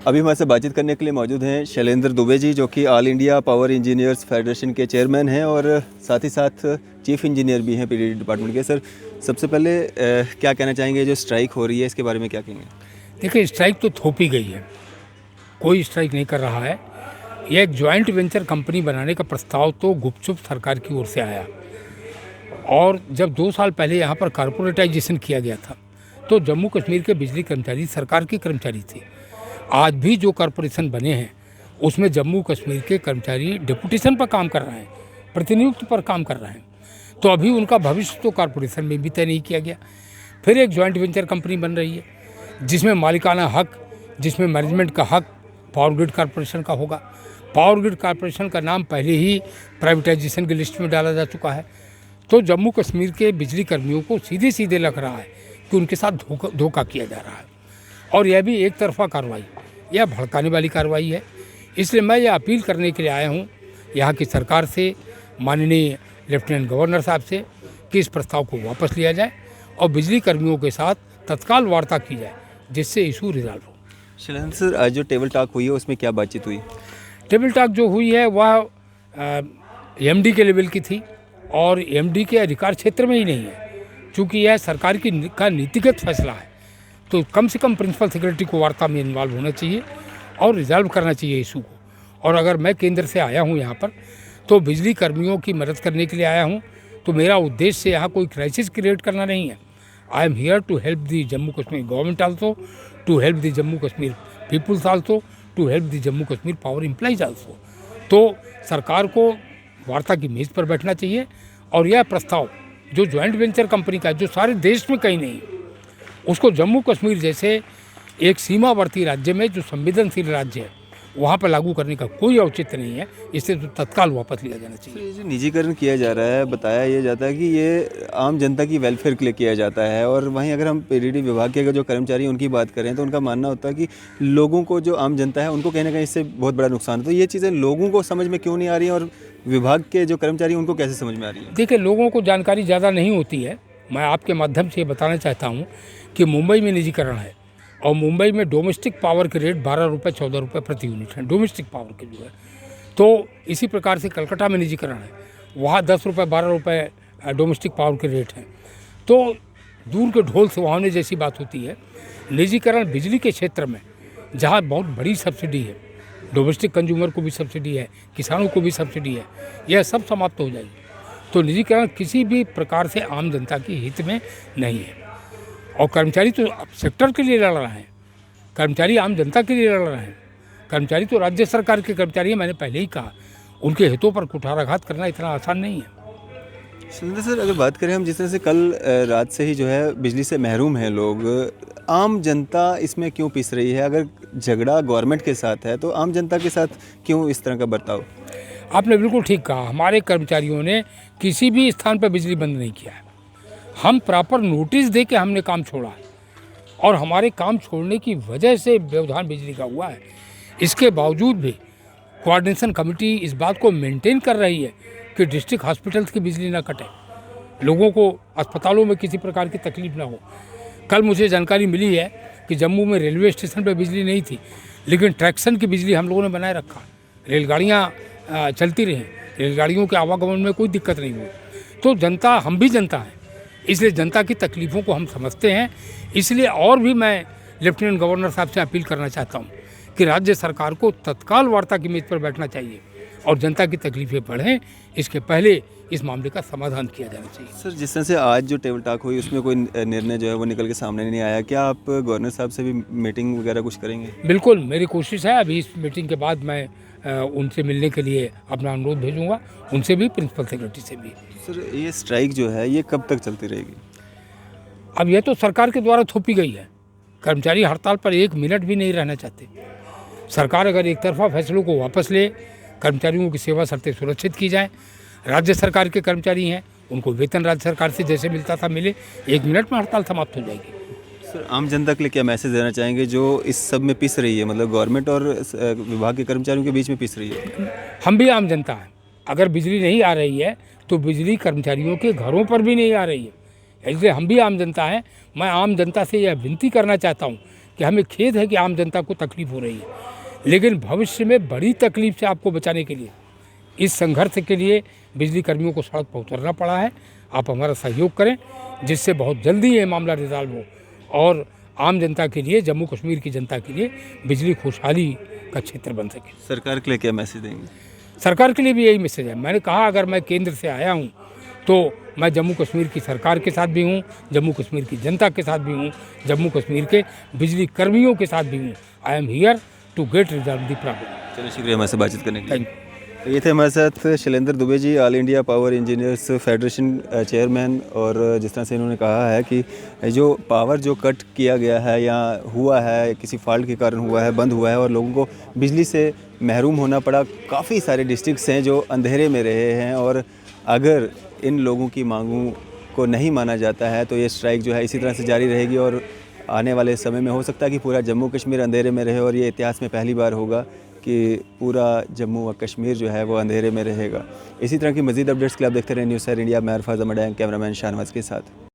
अभी हमारे से बातचीत करने के लिए मौजूद हैं शैलेंद्र दुबे जी, जो कि all India Power Engineers federation के चेयरमैन हैं और साथ ही साथ चीफ इंजीनियर भी हैं पीडीडी डिपार्टमेंट के। सर, सबसे पहले क्या कहना चाहेंगे, जो स्ट्राइक हो रही है इसके बारे में क्या कहेंगे? देखिए, स्ट्राइक तो थोपी गई है, कोई स्ट्राइक नहीं कर रहा है। यह एक जॉइंट वेंचर कंपनी बनाने का प्रस्ताव तो गुपचुप सरकार की ओर से आया, और जब 2 साल पहले यहाँ पर कारपोरेटाइजेशन किया गया था तो जम्मू कश्मीर के बिजली कर्मचारी सरकार के कर्मचारी थे। आज भी जो कॉरपोरेशन बने हैं उसमें जम्मू कश्मीर के कर्मचारी डिपुटेशन पर काम कर रहे हैं, प्रतिनियुक्ति पर काम कर रहे हैं। तो अभी उनका भविष्य तो कॉरपोरेशन में भी तय नहीं किया गया। फिर एक जॉइंट वेंचर कंपनी बन रही है जिसमें मालिकाना हक, जिसमें मैनेजमेंट का हक पावर ग्रिड कॉरपोरेशन का होगा। पावर ग्रिड कॉरपोरेशन का नाम पहले ही प्राइवेटाइजेशन की लिस्ट में डाला जा चुका है। तो जम्मू कश्मीर के बिजली कर्मियों को सीधे सीधे लग रहा है कि उनके साथ धोखा किया जा रहा है, और यह भी एक तरफा कार्रवाई, यह भड़काने वाली कार्रवाई है। इसलिए मैं ये अपील करने के लिए आया हूँ यहाँ की सरकार से, माननीय लेफ्टिनेंट गवर्नर साहब से, कि इस प्रस्ताव को वापस लिया जाए और बिजली कर्मियों के साथ तत्काल वार्ता की जाए जिससे इशू रिजॉल्व हो। शैलेंद्र सर, आज जो टेबल टॉक हुई है उसमें क्या बातचीत हुई? टेबल टॉक जो हुई है वह एमडी के लेवल की थी, और एमडी के अधिकार क्षेत्र में ही नहीं है, क्योंकि यह सरकार का नीतिगत फैसला है। तो कम से कम प्रिंसिपल सेक्रेटरी को वार्ता में इन्वॉल्व होना चाहिए और रिजॉल्व करना चाहिए इशू को। और अगर मैं केंद्र से आया हूँ यहाँ पर तो बिजली कर्मियों की मदद करने के लिए आया हूँ। तो मेरा उद्देश्य यहाँ कोई क्राइसिस क्रिएट करना नहीं है। I am here to help the Jammu Kashmir government also, to help the Jammu Kashmir peoples also, to help the Jammu Kashmir power employees also. तो सरकार को वार्ता की मेज़ पर बैठना चाहिए, और यह प्रस्ताव जो जॉइंट वेंचर कंपनी का है, जो सारे देश में कहीं नहीं, उसको जम्मू कश्मीर जैसे एक सीमावर्ती राज्य में, जो संवेदनशील राज्य है, वहाँ पर लागू करने का कोई औचित्य नहीं है। इसे तो तत्काल वापस लिया जाना चाहिए। ये जो निजीकरण किया जा रहा है, बताया ये जाता है कि ये आम जनता की वेलफेयर के लिए किया जाता है, और वहीं अगर हम पीडीडी विभाग के जो कर्मचारी हैं उनकी बात करें तो उनका मानना होता है कि लोगों को, जो आम जनता है, उनको कहीं ना कहीं इससे बहुत बड़ा नुकसान है। तो ये चीज़ें लोगों को समझ में क्यों नहीं आ रही हैं, और विभाग के जो कर्मचारी उनको कैसे समझ में आ रही है? देखिए, लोगों को जानकारी ज़्यादा नहीं होती है। मैं आपके माध्यम से ये बताना चाहता हूँ कि मुंबई में निजीकरण है, और मुंबई में डोमेस्टिक पावर के रेट 12 रुपये 14 रुपये प्रति यूनिट हैं, डोमेस्टिक पावर के जो है। तो इसी प्रकार से कलकत्ता में निजीकरण है, वहाँ 10 रुपये 12 रुपये डोमेस्टिक पावर के रेट हैं। तो दूर के ढोल सुहावने जैसी बात होती है। निजीकरण बिजली के क्षेत्र में जहाँ बहुत बड़ी सब्सिडी है, डोमेस्टिक कंज्यूमर को भी सब्सिडी है, किसानों को भी सब्सिडी है, यह सब समाप्त हो जाएगी। तो निजीकरण किसी भी प्रकार से आम जनता के हित में नहीं है। और कर्मचारी तो सेक्टर के लिए लड़ रहे हैं, कर्मचारी आम जनता के लिए लड़ रहे हैं। कर्मचारी तो राज्य सरकार के कर्मचारी हैं, मैंने पहले ही कहा, उनके हितों पर कुठाराघात करना इतना आसान नहीं है। सुनिए सर, अगर बात करें हम, जिस तरह से कल रात से ही जो है बिजली से महरूम हैं लोग, आम जनता इसमें क्यों पिस रही है? अगर झगड़ा गवर्नमेंट के साथ है तो आम जनता के साथ क्यों इस तरह का बर्ताव? आपने बिल्कुल ठीक कहा। हमारे कर्मचारियों ने किसी भी स्थान पर बिजली बंद नहीं किया है। हम प्रॉपर नोटिस दे के हमने काम छोड़ा है, और हमारे काम छोड़ने की वजह से व्यवधान बिजली का हुआ है। इसके बावजूद भी कोऑर्डिनेशन कमेटी इस बात को मेंटेन कर रही है कि डिस्ट्रिक्ट हॉस्पिटल्स की बिजली ना कटे, लोगों को अस्पतालों में किसी प्रकार की तकलीफ ना हो। कल मुझे जानकारी मिली है कि जम्मू में रेलवे स्टेशन पर बिजली नहीं थी, लेकिन ट्रैक्शन की बिजली हम लोगों ने बनाए रखा। रेलगाड़ियाँ चलती रहीं, रेलगाड़ियों के आवागमन में कोई दिक्कत नहीं हुई। तो जनता, हम भी जनता हैं, इसलिए जनता की तकलीफ़ों को हम समझते हैं। इसलिए और भी मैं लेफ्टिनेंट गवर्नर साहब से अपील करना चाहता हूँ कि राज्य सरकार को तत्काल वार्ता की मेज़ पर बैठना चाहिए, और जनता की तकलीफ़ें बढ़ें, इसके पहले इस मामले का समाधान किया जाना चाहिए। सर, जिस तरह से आज जो टेबल टॉक हुई उसमें कोई निर्णय जो है वो निकल के सामने नहीं आया, क्या आप गवर्नर साहब से भी मीटिंग वगैरह कुछ करेंगे? बिल्कुल, मेरी कोशिश है। अभी इस मीटिंग के बाद मैं उनसे मिलने के लिए अपना अनुरोध भेजूँगा, उनसे भी, प्रिंसिपल सेक्रेटरी से भी। सर, ये स्ट्राइक जो है ये कब तक चलती रहेगी? अब यह तो सरकार के द्वारा थोपी गई है। कर्मचारी हड़ताल पर 1 मिनट भी नहीं रहना चाहते। सरकार अगर एक तरफा फैसलों को वापस ले, कर्मचारियों की सेवा शर्तें सुरक्षित की जाएँ, राज्य सरकार के कर्मचारी हैं, उनको वेतन राज्य सरकार से जैसे मिलता था मिले, 1 मिनट में हड़ताल समाप्त हो जाएगी। सर, आम जनता के लिए क्या मैसेज देना चाहेंगे जो इस सब में पिस रही है, मतलब गवर्नमेंट और विभाग के कर्मचारियों के बीच में पिस रही है? हम भी आम जनता हैं। अगर बिजली नहीं आ रही है तो बिजली कर्मचारियों के घरों पर भी नहीं आ रही है, इसलिए हम भी आम जनता हैं। मैं आम जनता से यह विनती करना चाहता हूँ कि कि हमें खेद है कि आम जनता को तकलीफ हो रही है, लेकिन भविष्य में बड़ी तकलीफ से आपको बचाने के लिए इस संघर्ष के लिए बिजली कर्मियों को सड़क पर उतरना पड़ा है। आप हमारा सहयोग करें जिससे बहुत जल्दी ये मामला रिजॉल्व हो और आम जनता के लिए, जम्मू कश्मीर की जनता के लिए बिजली खुशहाली का क्षेत्र बन सके। सरकार के लिए क्या मैसेज देंगे? सरकार के लिए भी यही मैसेज है। मैंने कहा अगर मैं केंद्र से आया हूँ तो मैं जम्मू कश्मीर की सरकार के साथ भी हूँ, जम्मू कश्मीर की जनता के साथ भी हूँ, जम्मू कश्मीर के बिजली कर्मियों के साथ भी हूँ। I am here to get resolve the problem. चलिए, शुक्रिया हमारे से बातचीत करने के लिए। Thank you. तो ये थे हमारे साथ Shailendra Dubey ji, All India Power Engineers Federation chairman. और जिस तरह से इन्होंने कहा है कि जो पावर जो कट किया गया है या हुआ है, किसी फॉल्ट के कारण हुआ है, बंद हुआ है और लोगों को बिजली से महरूम होना पड़ा। काफ़ी सारे डिस्ट्रिक्ट्स हैं जो अंधेरे में रहे हैं और अगर इन लोगों की मांगों को नहीं माना जाता है तो ये स्ट्राइक जो है इसी तरह से जारी रहेगी और आने वाले समय में हो सकता है कि पूरा जम्मू कश्मीर अंधेरे में रहे। और ये इतिहास में पहली बार होगा कि पूरा जम्मू व कश्मीर जो है वो अंधेरे में रहेगा। इसी तरह की मज़ीद अपडेट्स के लिए आप देखते रहे न्यूज़ सर इंडिया। मैं अरफाज अहमद, कैमरामैन शाहनवाज के साथ।